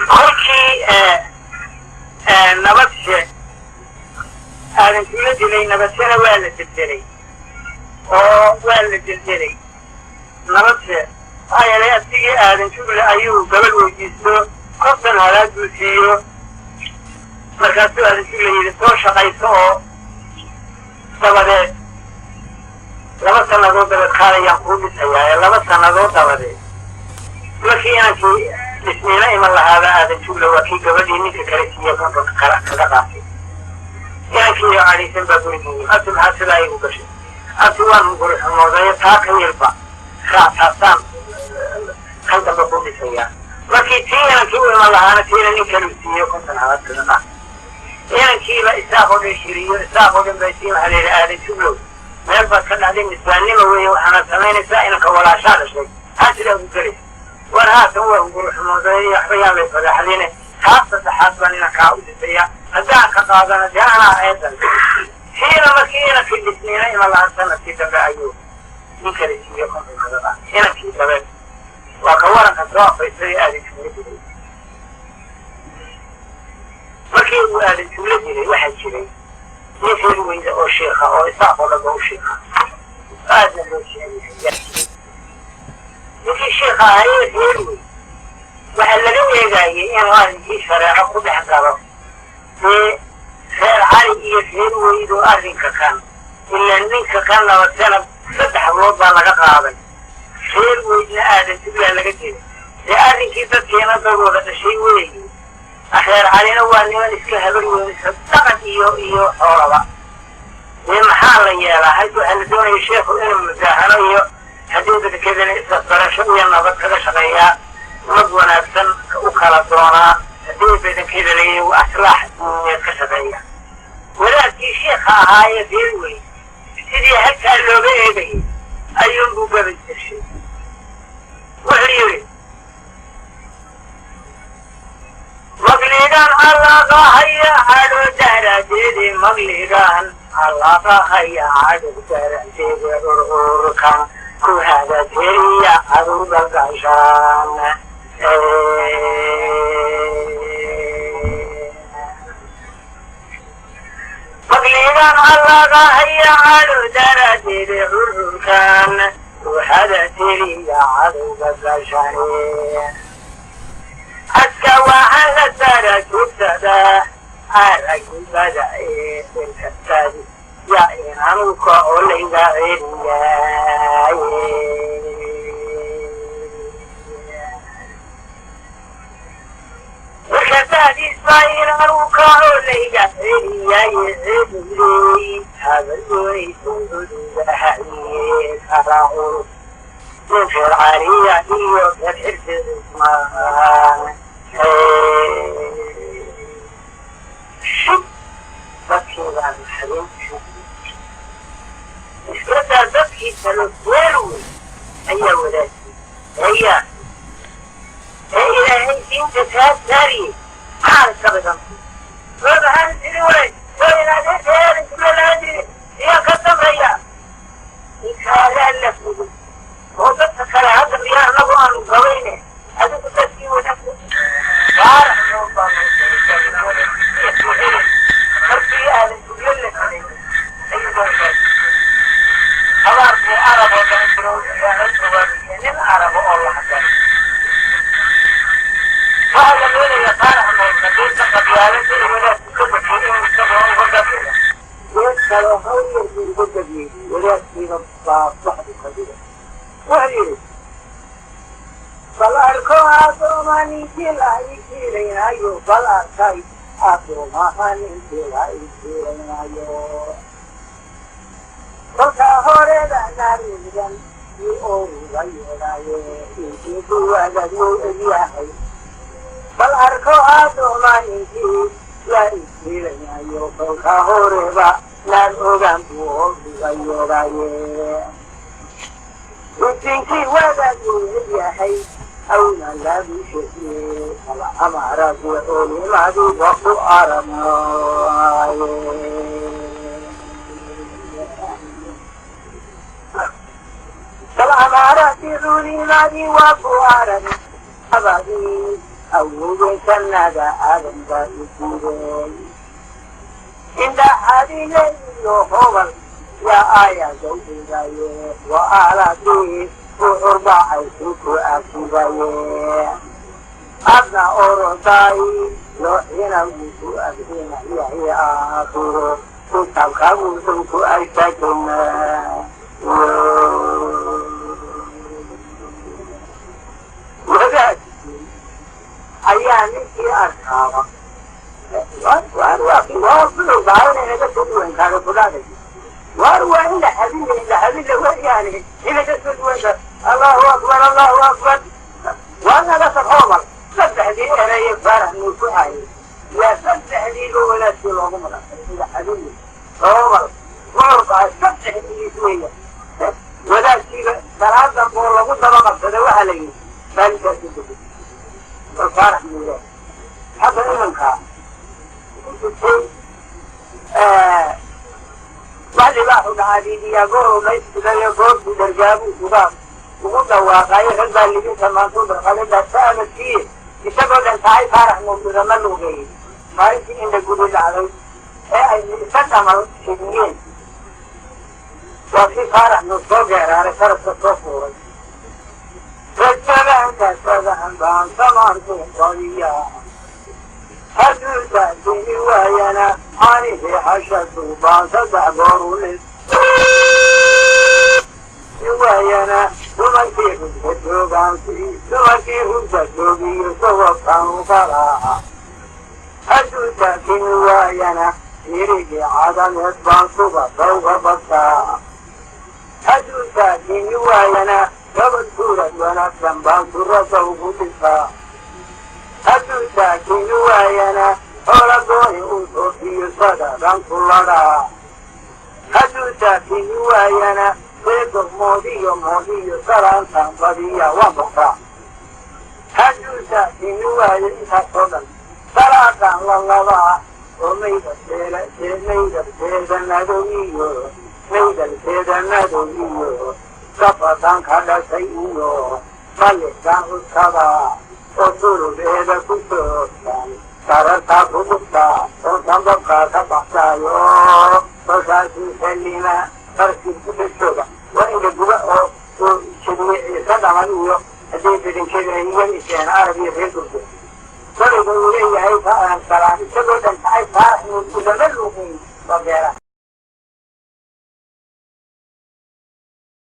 kolkii nabadse aadan kula dilay nabadsena waa la deldelay oo waa la deldelay nabadse maxaa yeelay asigii aadan jugle ayuu gabadh weydiisto konton halaaguu siiyo markaasuu aadan jugle yidhi soo shaqayso oo dabadeed 2 sannadood dabeed kaalayaan kuu dhisayaa 2 sannadood dabadeed markii inankii dhismiina iman lahaaba aadan jugle waa kii gabadhii ninka kale siiya kontonka kaga qaatay inankii iyo cadhaysan baa gurigii abti maxaa sidaa igu gashay abti waan guri xumoodayo taa ka yelba raactaasaan kan damba ku dhisayaa markii tii inankii u iman lahaana tiina nin kaluu siiyo konton halaad kaga qaatay inankiiba isaaqoo dhan shiriyo isaaqoo dhan baa sii waxaa layidhi aadan juglow meel baad ka dhacday nisbaannima weeye waxaana samaynaysaa inanka walaashaa dhashay haa sidaa ugu gelaysa war haatan waa guri xumoodayo waxba yaan lay fadaxdine kaa saddexaad baan inankaa u dhisaya haddaan ka qaadana dee anaa eedan tiina markii inankii dhismiina iman lahaan sanadkii dambe ayuu nin kale siiyo konton kaga qaatay inankii dabeed waa ka waranka soo afaysay aadan juglo dilay markii uu aadan juglo dilay waxaa jiray nin reer weyda oo sheekha oo isaaqoo dhanba u sheekha aadna loo sheegay ninkii sheekha ahayee reer wey waxaa laga eegaayay inuu arrinkii shareeco ku dhex galo dee reer cali iyo reer weydo arrinka kan ilaa ninka kan nabadsanab 3 hablood baa laga qaaday reer weydna aadan juglaa laga dilay dee arrinkii dadkeena dadooda dhashay weeye reer calina waa niman iska habar weynisa dhaqan iyo xoolaba dee maxaa la yeelaa hadda waxaa la doonaya sheekhu inuu musaahano iyo haddii dadkeedana isbarasho iyo nabad kaga shaqeeyaa nabad wanaagsan u kala doonaa haddii badankeeda layahay aslaax diineed ka shaqeeya wadaadkii sheekha ahaayee reer weyn sidii halkaa looga eegayay ayuunbuu gabay jirshay wuxuu yidhi مغلقان علاقة هيا عدو دهراجيدي مغلقان علاقة هيا عدو دهراجيدي أروركا كو هذا تيريا عدو بقاشان مغلقان علاقة هيا عدو دهراجيدي أروركا كو هذا تيريا عدو بقاشان حتى وعلى ترك السدا على بدأ الكتاب يا إنك أولئك الكتاب إسماعيل أنك أولئك هذا الذي سندد حديث أراه من فرعانية يوكل الإسمان شو بكي عن الحليم شو إسكتا بكي تلوثيروي أي ولادي هيا إلهي إنت تهدري عن سبقا فهذا عن سنوي وإن هذا هيا ولادي هي كتب هيا إكالا لفظ وقت كلا هذا بيان نبوان قوينه هذا تسكي ونفسه بارح نوضا خربي أهل تقلل عليه أيضا خلاص العرب وكانوا يعني العرب الله حتى فهذا من يطالع من المدينة قبيالة ولا تكبر فيه ويستمعوا وقبيلة ويسألوا هوية في القدبي ولا تكينا صاحب القبيلة وهي فالأركوها دوماني كلا يكيرين أيو فالأركاي أدوماني كلا يكيرين أيو فالكا هوريدا ناريدن يؤول غيراي يجيبوا وغدو إلياهي فالأركوها دوماني كلا يكيرين أيو فالكا هوريدا ناريدن يؤول غيراي وتنكي وغدو إلياهي أولا لا بشيء الأمارات يقول ما دي وقو أرماي الأمارات يقول ما دي وقو أرماي أبدي awooden sannaga aadan baa u guuray indha adile iyo hobal yaa aaya gawdhigaye wa aaladii wuxur baacaysu ku aasigaye adna oroday looxina wuku agdina yahi aakhiro kitaabkaaguusan ku aysagana wadaad ayaa ninkii arkaaba waanwaakiwaafulowbaainaga sodwenkaga kudhaaday waar waa in la hadile weyaani inaga sodwenka allahu akbar waa naga sarhoobal saddexdii ereye faarax nuuku hayay yaa saddexdiiba walaadkii loogu magacay ila hadile hoobal moorkaa saddexdiis weya wadaadkiiba salaadan boo lagu daba qabsada waxaa la yidhi maalinkaasi dugay war faarax nuule hadda imankaa waxdibaaxu dhacaadiidiyaa goorow maysidayo goortuu dargaabuu ugu dhawaaqayo rag baa libinta maantuu darqalida saamadkii isagoo dhan tahay faarax nuulida ma lugeeyey maalintii indha gudi dhacday ee ay isa dhamal shidiyeen waa kii faarax nuul soo geeraaray faraska soo fuuray rajadaankaasadahan baan samaantuu qadiya hadduu saadini waayana anihii xashadu baan saddex gooru lis waayana dumarkii hubka joogiyo sababkan u qalaaca hadduu saadini waayana irigii cadameed baan subadawga badkaa hadduu saadini waayana gabadh suurad wanaagsan baan surada ugu dhisaa hadduu saakini waayana hoola gooni uu soofiyo sadadan ku ladhaa hadduu saakini waayana seedo moodiyo salaantan badiya waa boqraa hadduu saakini waayo intaasoo dhan salaadan lalabaa oo maydalkeeda nadow iyo sabadan ka dhashay iyo malikan uskadaa oo surubeeda ku soogsan sarartaa ku dhuftaa oo dambabkaa ka baxsaayo kolkaasuu salima farkii ku dhashooga waa inda guba oo jadiye ciise dhaman iyo hadday bidinkeeda iseen arab iyo reer durbe koleyga uu leeyahay ka aan salaan isagoo dhan tahay faarax nuul udama luuqin waa beera